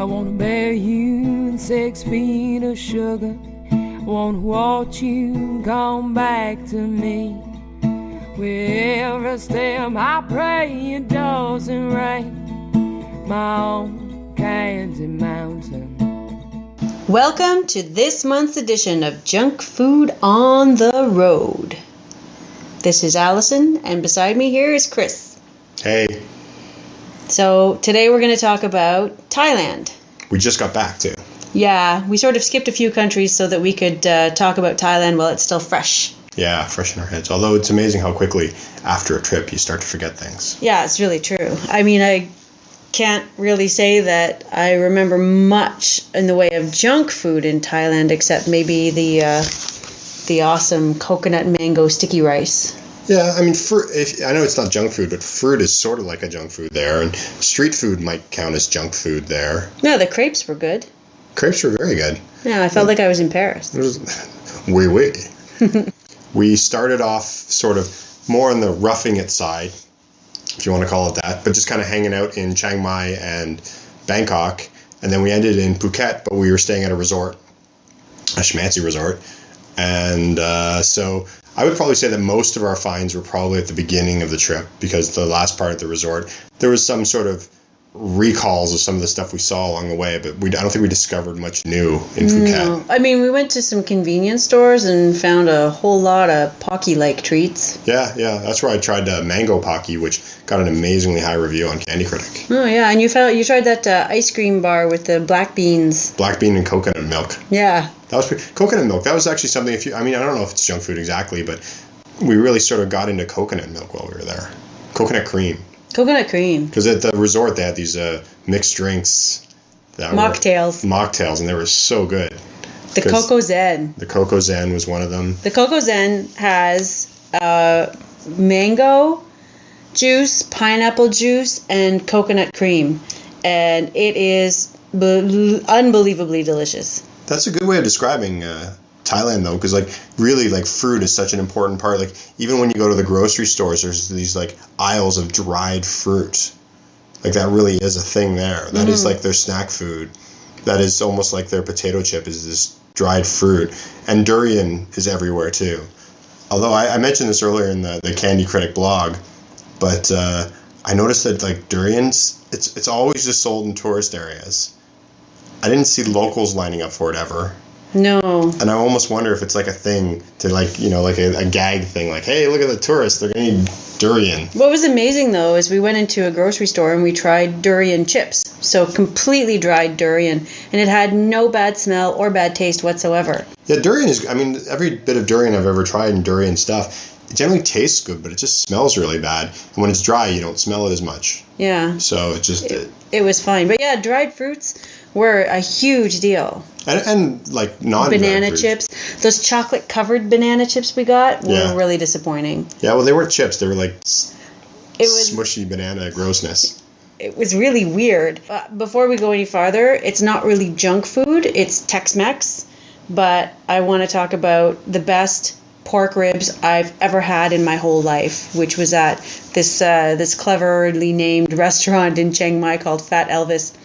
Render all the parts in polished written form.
wanna bury you in 6 feet of sugar. I wanna watch you come back to me. With every step I pray it doesn't rain. My own Candy Mountain. Welcome to this month's edition of Junk Food on the Road. This is Allison, and beside me here is Chris. Hey. So today we're going to talk about Thailand. We just got back too. Yeah, we sort of skipped a few countries so that we could talk about Thailand while it's still fresh. Yeah, fresh in our heads. Although it's amazing how quickly after a trip you start to forget things. Yeah, it's really true. I mean, I can't really say that I remember much in the way of junk food in Thailand, except maybe the awesome coconut mango sticky rice. Yeah, I mean, I know it's not junk food, but fruit is sort of like a junk food there, and street food might count as junk food there. No, the crepes were good. Crepes were very good. Yeah, I felt like I was in Paris. Oui. We started off sort of more on the roughing it side, if you want to call it that, but just kind of hanging out in Chiang Mai and Bangkok, and then we ended in Phuket, but we were staying at a resort, a schmancy resort, and so I would probably say that most of our finds were probably at the beginning of the trip, because the last part of the resort, there was some sort of recalls of some of the stuff we saw along the way, but I don't think we discovered much new in Phuket. No. I mean, we went to some convenience stores and found a whole lot of Pocky-like treats. Yeah, that's where I tried mango Pocky, which got an amazingly high review on Candy Critic. Oh yeah, and you tried that ice cream bar with the black beans. Black bean and coconut milk. Yeah. That was coconut milk. That was actually something. I don't know if it's junk food exactly, but we really sort of got into coconut milk while we were there. Coconut cream. Coconut cream. Because at the resort they had these mixed drinks. Mocktails, and they were so good. The Coco Zen. The Coco Zen was one of them. The Coco Zen has mango juice, pineapple juice, and coconut cream. And it is unbelievably delicious. That's a good way of describing Thailand, though, because really fruit is such an important part. Even when you go to the grocery stores, there's these aisles of dried fruit. That really is a thing there. That is their snack food. That is almost like their potato chip is this dried fruit. And durian is everywhere too. Although I mentioned this earlier in the Candy Critic blog, but I noticed that durians, it's always just sold in tourist areas. I didn't see locals lining up for it ever. No. And I almost wonder if it's a thing to a gag thing. Hey, look at the tourists. They're going to eat durian. What was amazing, though, is we went into a grocery store and we tried durian chips. So completely dried durian. And it had no bad smell or bad taste whatsoever. Yeah, durian is, every bit of durian I've ever tried and durian stuff, it generally tastes good, but it just smells really bad. And when it's dry, you don't smell it as much. Yeah. So it was fine. But yeah, dried fruits were a huge deal. And non-banana chips. Those chocolate covered banana chips we got were really disappointing. Yeah, well, they weren't chips. They were smushy banana grossness. It was really weird. Before we go any farther, it's not really junk food. It's Tex-Mex. But I want to talk about the best pork ribs I've ever had in my whole life, which was at this cleverly named restaurant in Chiang Mai called Fat Elvis.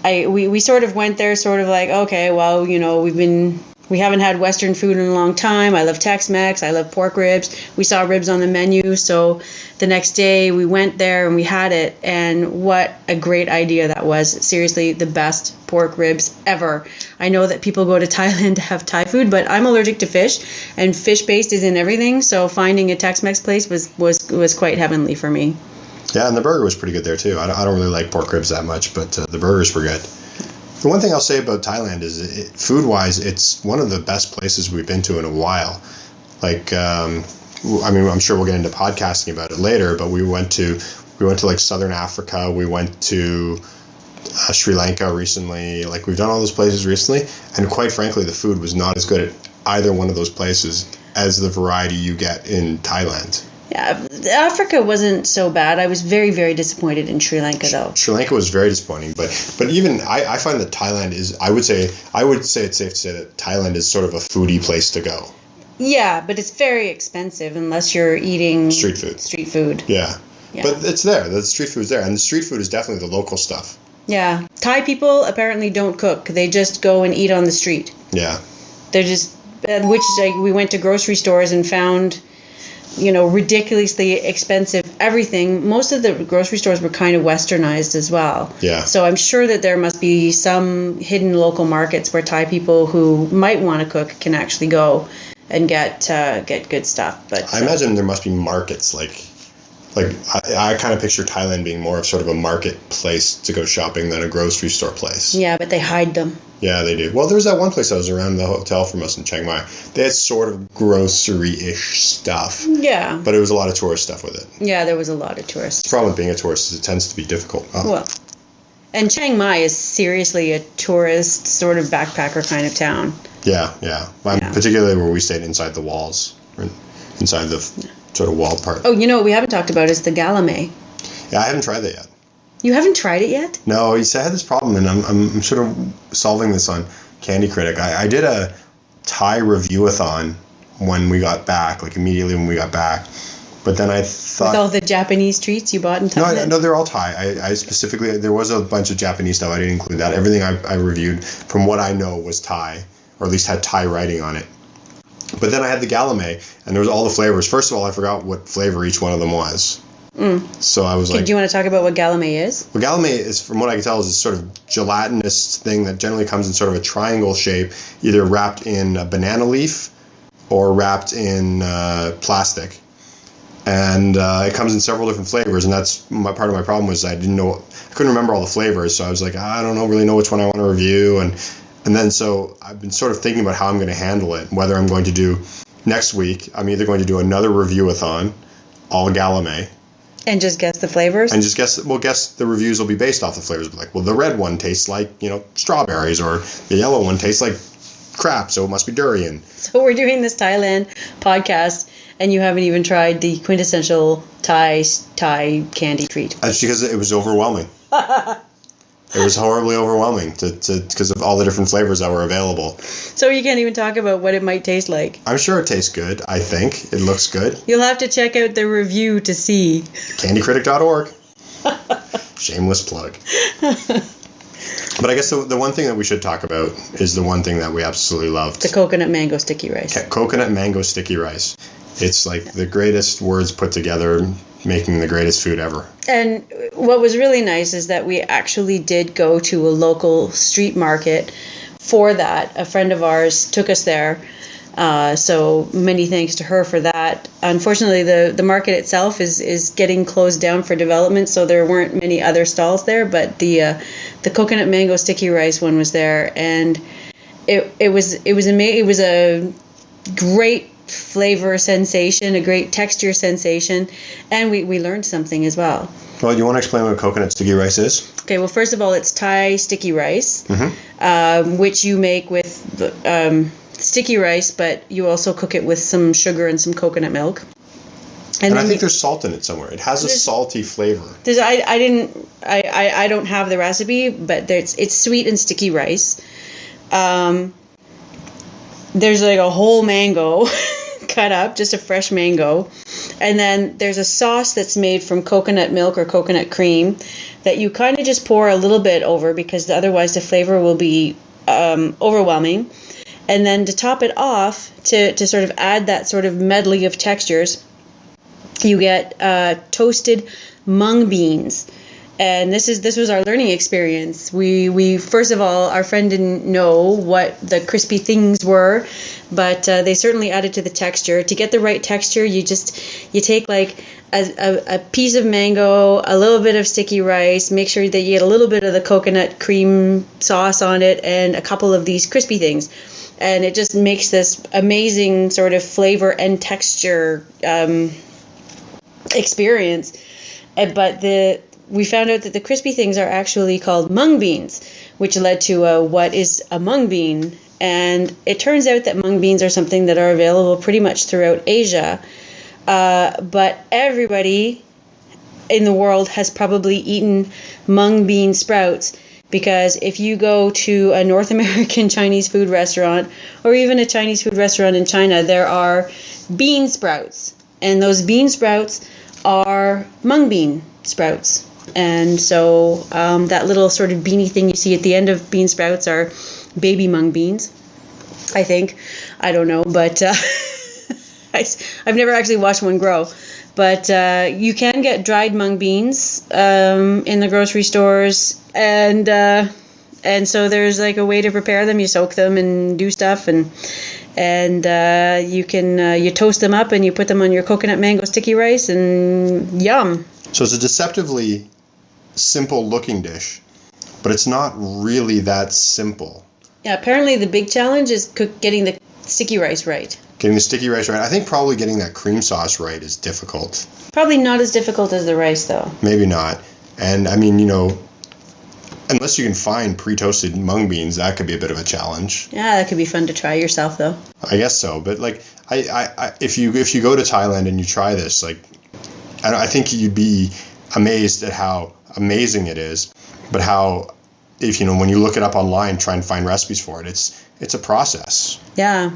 We sort of went there okay, well, we haven't had Western food in a long time. I love Tex-Mex. I love pork ribs. We saw ribs on the menu. So the next day we went there and we had it. And what a great idea that was. Seriously, the best pork ribs ever. I know that people go to Thailand to have Thai food, but I'm allergic to fish, and fish-based is in everything. So finding a Tex-Mex place was quite heavenly for me. Yeah, and the burger was pretty good there too. I don't really like pork ribs that much, but the burgers were good. The one thing I'll say about Thailand is, food-wise, it's one of the best places we've been to in a while. I'm sure we'll get into podcasting about it later, but we went to Southern Africa. We went to Sri Lanka recently. We've done all those places recently, and quite frankly, the food was not as good at either one of those places as the variety you get in Thailand. Yeah, Africa wasn't so bad. I was very, very disappointed in Sri Lanka, though. Sri Lanka was very disappointing, but even I find that Thailand is, I would say it's safe to say that Thailand is sort of a foodie place to go. Yeah, but it's very expensive unless you're eating street food. Yeah. But it's there. The street food's there, and the street food is definitely the local stuff. Yeah. Thai people apparently don't cook. They just go and eat on the street. Yeah. They're just, which like we went to grocery stores and found, ridiculously expensive everything. Most of the grocery stores were kind of westernized as well. Yeah. So I'm sure that there must be some hidden local markets where Thai people who might want to cook can actually go and get good stuff. But I imagine there must be markets like I kind of picture Thailand being more of sort of a marketplace to go shopping than a grocery store place. Yeah, but they hide them. Yeah, they do. Well, there's that one place that was around the hotel from us in Chiang Mai. They had sort of grocery-ish stuff. Yeah. But it was a lot of tourist stuff with it. Yeah, there was a lot of tourists. The problem with being a tourist is it tends to be difficult. Oh. Well, and Chiang Mai is seriously a tourist sort of backpacker kind of town. Yeah. Particularly where we stayed inside the walls, or inside the sort of walled part. Oh, what we haven't talked about is the galame. Yeah, I haven't tried that yet. You haven't tried it yet? No, you see, I had this problem, and I'm sort of solving this on Candy Critic. I did a Thai review-a-thon when we got back, like immediately when we got back. But then I thought... With all the Japanese treats you bought in Thailand? No, they're all Thai. I specifically... There was a bunch of Japanese stuff. I didn't include that. Everything I reviewed, from what I know, was Thai, or at least had Thai writing on it. But then I had the galame, and there was all the flavors. First of all, I forgot what flavor each one of them was. So I was like... Do you want to talk about what galame is? Well, galame is, from what I can tell, is a sort of gelatinous thing that generally comes in sort of a triangle shape, either wrapped in a banana leaf or wrapped in plastic. And it comes in several different flavors, and that's part of my problem was I couldn't remember all the flavors, so I was like, I don't really know which one I want to review, and then so I've been sort of thinking about how I'm going to handle it, whether I'm going to do next week, I'm either going to do another review-a-thon, all galame. And just guess the flavors? And just guess the reviews will be based off the flavors. Like, well, the red one tastes like, strawberries, or the yellow one tastes like crap, so it must be durian. So we're doing this Thailand podcast, and you haven't even tried the quintessential Thai candy treat. That's because it was overwhelming. It was horribly overwhelming because of all the different flavors that were available. So you can't even talk about what it might taste like. I'm sure it tastes good. I think it looks good. You'll have to check out the review to see. Candycritic.org. Shameless plug. But I guess the one thing that we should talk about is the one thing that we absolutely loved. The coconut mango sticky rice. Coconut mango sticky rice. It's like the greatest words put together, making the greatest food ever. And what was really nice is that we actually did go to a local street market for that. A friend of ours took us there. So many thanks to her for that. Unfortunately, the market itself is getting closed down for development, so there weren't many other stalls there. But the coconut mango sticky rice one was there, and it was amazing. It was a great flavor sensation, a great texture sensation, and we learned something as well. Well, you want to explain what coconut sticky rice is? Okay, well, first of all, it's Thai sticky rice, which you make with sticky rice, but you also cook it with some sugar and some coconut milk. And I think there's salt in it somewhere. It has a salty flavor. I don't have the recipe, but it's sweet and sticky rice. There's like a whole mango cut up, just a fresh mango. And then there's a sauce that's made from coconut milk or coconut cream that you kind of just pour a little bit over because otherwise the flavor will be overwhelming. And then to top it off, to sort of add that sort of medley of textures, you get toasted mung beans. And this was our learning experience. We first of all, our friend didn't know what the crispy things were, but they certainly added to the texture. To get the right texture, you take like a piece of mango, a little bit of sticky rice, make sure that you get a little bit of the coconut cream sauce on it, and a couple of these crispy things. And it just makes this amazing sort of flavor and texture experience. But we found out that the crispy things are actually called mung beans, which led to what is a mung bean. And it turns out that mung beans are something that are available pretty much throughout Asia. But everybody in the world has probably eaten mung bean sprouts, because if you go to a North American Chinese food restaurant or even a Chinese food restaurant in China, there are bean sprouts. And those bean sprouts are mung bean sprouts. And so that little sort of beanie thing you see at the end of bean sprouts are baby mung beans, I think. I don't know, but I've never actually watched one grow. But you can get dried mung beans in the grocery stores, and so there's like a way to prepare them. You soak them and do stuff, and you can you toast them up and you put them on your coconut mango sticky rice, and yum. So it's a deceptively simple looking dish, but it's not really that simple. Yeah, apparently the big challenge is getting the sticky rice right. Getting the sticky rice right. I think probably getting that cream sauce right is difficult. Probably not as difficult as the rice, though. Maybe not. And I mean, unless you can find pre-toasted mung beans, that could be a bit of a challenge. Yeah, that could be fun to try yourself, though. I guess so. But like, if you go to Thailand and you try this, like, I think you'd be amazed at how amazing it is, but how, when you look it up online, try and find recipes for it, it's a process. Yeah,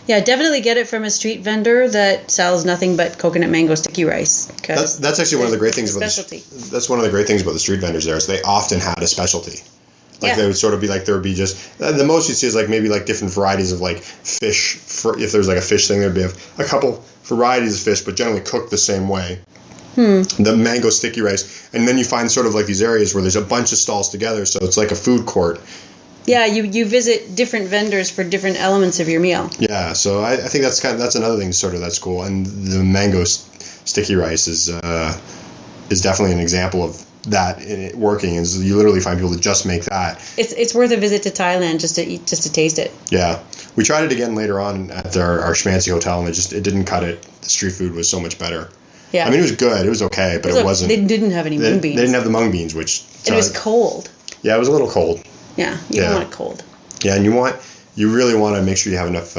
definitely get it from a street vendor that sells nothing but coconut mango sticky rice. That's actually one of the great things about specialty. That's one of the great things about the street vendors there is they often had a specialty. Like they would sort of be like, there would be just, the most you'd see is like maybe like different varieties of like fish. If there's like a fish thing, there'd be a couple varieties of fish, but generally cooked the same way. The mango sticky rice. And then you find sort of like these areas where there's a bunch of stalls together, so it's like a food court. Yeah, you visit different vendors for different elements of your meal. Yeah, so I think that's another thing sort of that's cool. And the mango sticky rice is definitely an example of that working. Is you literally find people that just make that. It's worth a visit to Thailand just to taste it. Yeah, we tried it again later on at our schmancy hotel, and it didn't cut it. The street food was so much better. Yeah, I mean it was good. It was okay, but it wasn't. They didn't have any mung beans. They didn't have the mung beans, which it was cold. Yeah, it was a little cold. Yeah, you don't want it cold. Yeah, and you really want to make sure you have enough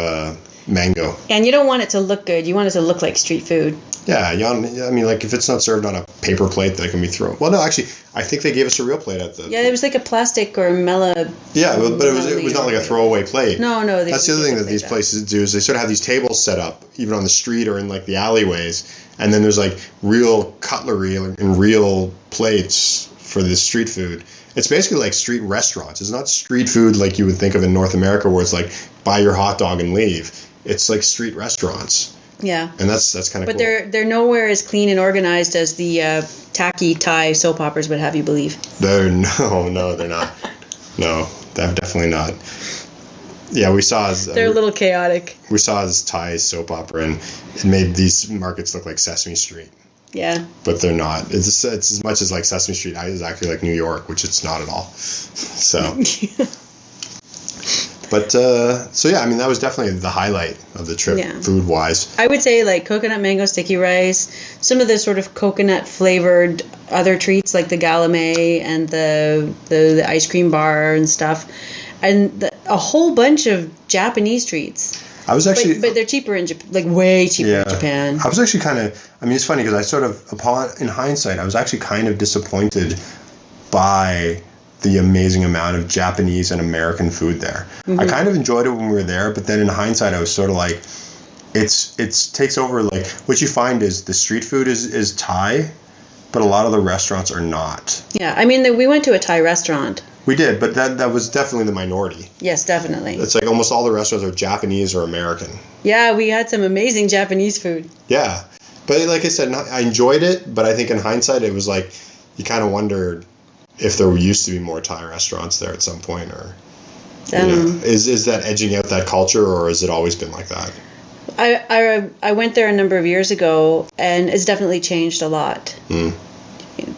mango. And you don't want it to look good. You want it to look like street food. Yeah, I mean, like if it's not served on a paper plate that can be thrown. Well, no, actually, I think they gave us a real plate at the. Yeah, it was like a plastic or mela. Yeah, but it was not like a throwaway plate. No. That's the other thing that these places do is they sort of have these tables set up even on the street or in like the alleyways, and then there's like real cutlery and real plates for the street food. It's basically like street restaurants. It's not street food like you would think of in North America where it's like buy your hot dog and leave. It's like street restaurants. Yeah. And that's kind of cool. But they're nowhere as clean and organized as the tacky Thai soap operas would have you believe. No, they're not. No, they're definitely not. Yeah, we saw they're a little chaotic. We saw this Thai soap opera and it made these markets look like Sesame Street. Yeah. But they're not. It's as much as like Sesame Street is actually like New York, which it's not at all. So. But, so yeah, I mean, that was definitely the highlight of the trip, food-wise. I would say, like, coconut mango sticky rice, some of the sort of coconut-flavored other treats, like the galamay and the ice cream bar and stuff, and a whole bunch of Japanese treats. I was actually... But they're cheaper in Japan, like, way cheaper in Japan. I was actually kind of... I mean, it's funny, because I sort of, in hindsight, I was actually kind of disappointed by the amazing amount of Japanese and American food there. Mm-hmm. I kind of enjoyed it when we were there, but then in hindsight, I was sort of like, it takes over. Like what you find is the street food is Thai, but a lot of the restaurants are not. Yeah, I mean, we went to a Thai restaurant. We did, but that was definitely the minority. Yes, definitely. It's like almost all the restaurants are Japanese or American. Yeah, we had some amazing Japanese food. Yeah, but like I said, I enjoyed it, but I think in hindsight, it was like you kind of wondered if there used to be more Thai restaurants there at some point, or is that edging out that culture, or has it always been like that? I went there a number of years ago, and it's definitely changed a lot.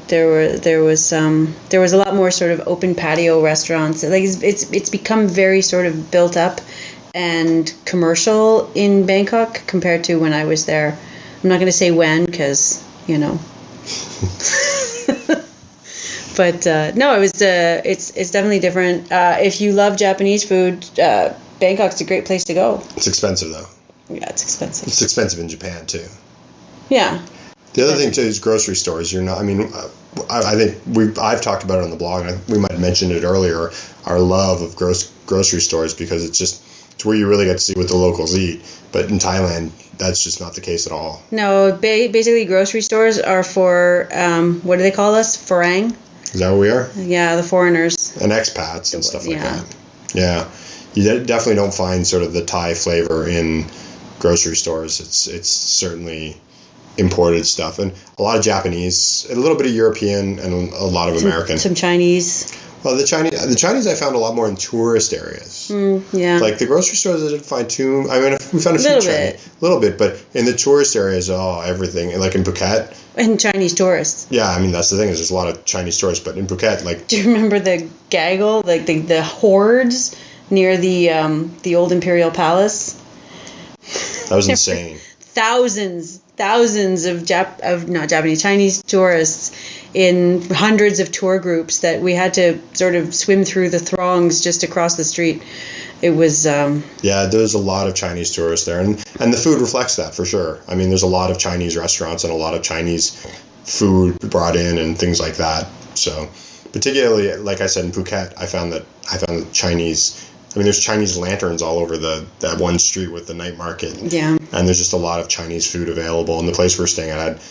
There was a lot more sort of open patio restaurants. Like it's become very sort of built up and commercial in Bangkok compared to when I was there. I'm not going to say when, because But no, it's definitely different. If you love Japanese food, Bangkok's a great place to go. It's expensive though. Yeah, it's expensive. It's expensive in Japan too. Yeah. The other thing too is grocery stores. You're not. I mean, I think I've talked about it on the blog, and we might have mentioned it earlier. Our love of grocery stores, because it's just It's where you really get to see what the locals eat. But in Thailand, that's just not the case at all. No, basically grocery stores are for, what do they call us? Farang? Is that what we are? Yeah, the foreigners. And expats and stuff like Yeah. that. Yeah. You definitely don't find sort of the Thai flavor in grocery stores. It's certainly imported stuff. And a lot of Japanese, a little bit of European, and a lot of American. Some Chinese. Well, the Chinese I found a lot more in tourist areas. Yeah. Like the grocery stores, I didn't find too. I mean, we found a few Chinese, a little bit, but in the tourist areas, everything. And like in Phuket. And Chinese tourists. Yeah, I mean that's the thing is there's a lot of Chinese tourists, but in Phuket, like. Do you remember the gaggle, like the hordes near the old Imperial Palace? That was insane. Thousands of not Japanese, Chinese tourists in hundreds of tour groups that we had to sort of swim through the throngs just across the street. It was... Yeah, there's a lot of Chinese tourists there, and the food reflects that for sure. I mean, there's a lot of Chinese restaurants and a lot of Chinese food brought in and things like that. So, particularly, like I said, in Phuket, I found that Chinese... I mean, there's Chinese lanterns all over that one street with the night market. Yeah. And there's just a lot of Chinese food available. And the place we're staying at had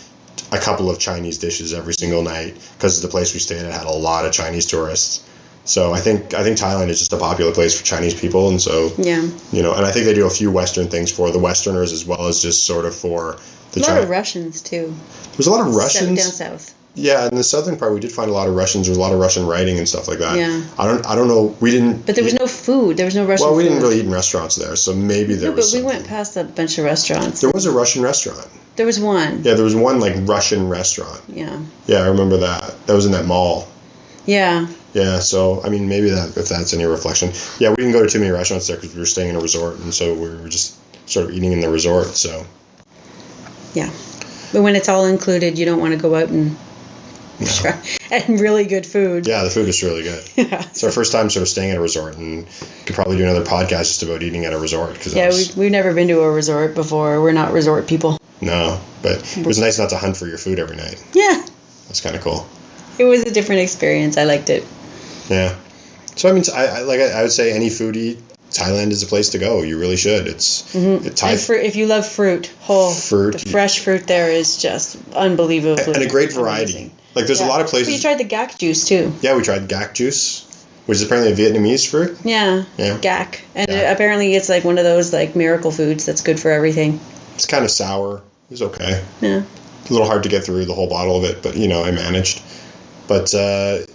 a couple of Chinese dishes every single night because the place we stayed at had a lot of Chinese tourists. So I think Thailand is just a popular place for Chinese people. And so, and I think they do a few Western things for the Westerners as well as just sort of for the a lot of Russians, too. There's a lot of Russians. Down south. Yeah, in the southern part, we did find a lot of Russians. There was a lot of Russian writing and stuff like that. Yeah. I don't know. We didn't. But there was no food. There was no Russian food. Well, we didn't really eat in restaurants there, so maybe there was. But we went past a bunch of restaurants. There was a Russian restaurant. There was one. Yeah, there was one like Russian restaurant. Yeah. Yeah, I remember that. That was in that mall. Yeah. Yeah, so I mean, maybe if that's any reflection. Yeah, we didn't go to too many restaurants there because we were staying in a resort, and so we were just sort of eating in the resort. So. Yeah, but when it's all included, you don't want to go out and. No. And really good food. Yeah, the food is really good. Yeah. It's our first time sort of staying at a resort, and could probably do another podcast just about eating at a resort. We've never been to a resort before. We're not resort people. No, but it was nice not to hunt for your food every night. Yeah. That's kind of cool. It was a different experience. I liked it. Yeah. So I mean, I would say any foodie, Thailand is a place to go. You really should. It's if you love fruit, the fresh fruit there is just unbelievable. And a great variety. Amazing. Like there's a lot of places. But you tried the gak juice too. Yeah, we tried gak juice, which is apparently a Vietnamese fruit. Yeah. Gak, and apparently it's like one of those like miracle foods that's good for everything. It's kind of sour. It was okay. Yeah. It's a little hard to get through the whole bottle of it, but I managed. But I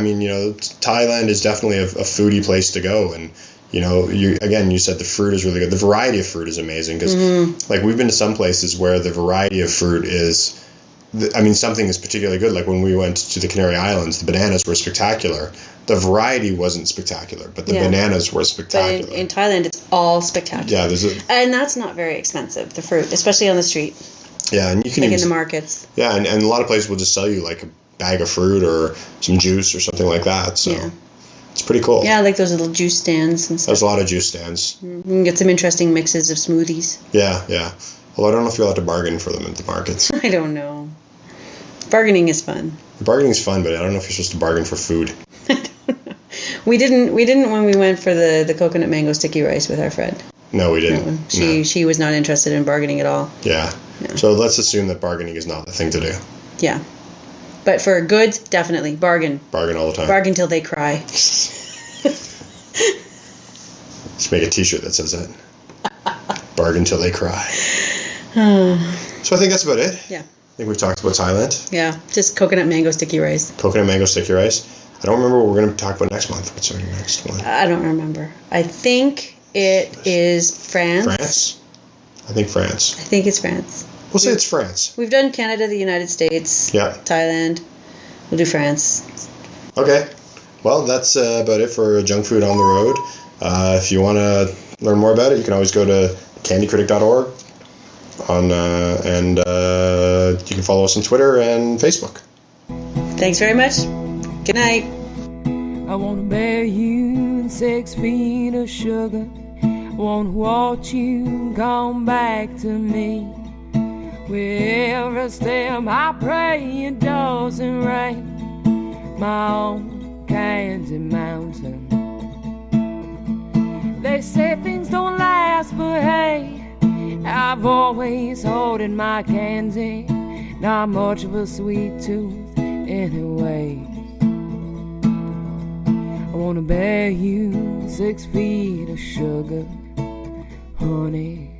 mean, Thailand is definitely a foodie place to go, and you said the fruit is really good. The variety of fruit is amazing because, like, we've been to some places where the variety of fruit is, something is particularly good. Like when we went to the Canary Islands, the bananas were spectacular. The variety wasn't spectacular, but the bananas were spectacular. But in Thailand, it's all spectacular. Yeah, and that's not very expensive, the fruit, especially on the street. Yeah, and you can in the markets. Yeah, and a lot of places will just sell you like a bag of fruit or some juice or something like that. So it's pretty cool. Yeah, like those little juice stands and stuff. There's a lot of juice stands. You can get some interesting mixes of smoothies. Yeah. Although I don't know if you're allowed to bargain for them at the markets. I don't know. Bargaining is fun. Bargaining is fun, but I don't know if you're supposed to bargain for food. I don't know. We didn't when we went for the coconut mango sticky rice with our friend. No, we didn't. She was not interested in bargaining at all. Yeah. So let's assume that bargaining is not the thing to do. Yeah. But for goods, definitely. Bargain. Bargain all the time. Bargain till they cry. Just make a t-shirt that says that. Bargain till they cry. So I think that's about it. Yeah. I think we've talked about Thailand. Yeah. Just coconut mango sticky rice. Coconut mango sticky rice. I don't remember what we're going to talk about next month. What's our next one? I don't remember. I think it is France. France? I think France. I think it's France. We'll say it's France. We've done Canada, the United States. Yeah. Thailand. We'll do France. Okay. Well, that's about it for Junk Food on the Road. If you want to learn more about it, you can always go to candycritic.org. And you can follow us on Twitter and Facebook. Thanks very much. Good night. I want to bear you in 6 feet of sugar. I want to watch you come back to me. With every step I pray it doesn't rain. My own Kansas mountain. They say things don't last, but hey, I've always holding my candy. Not much of a sweet tooth anyway. I wanna bear you 6 feet of sugar, honey.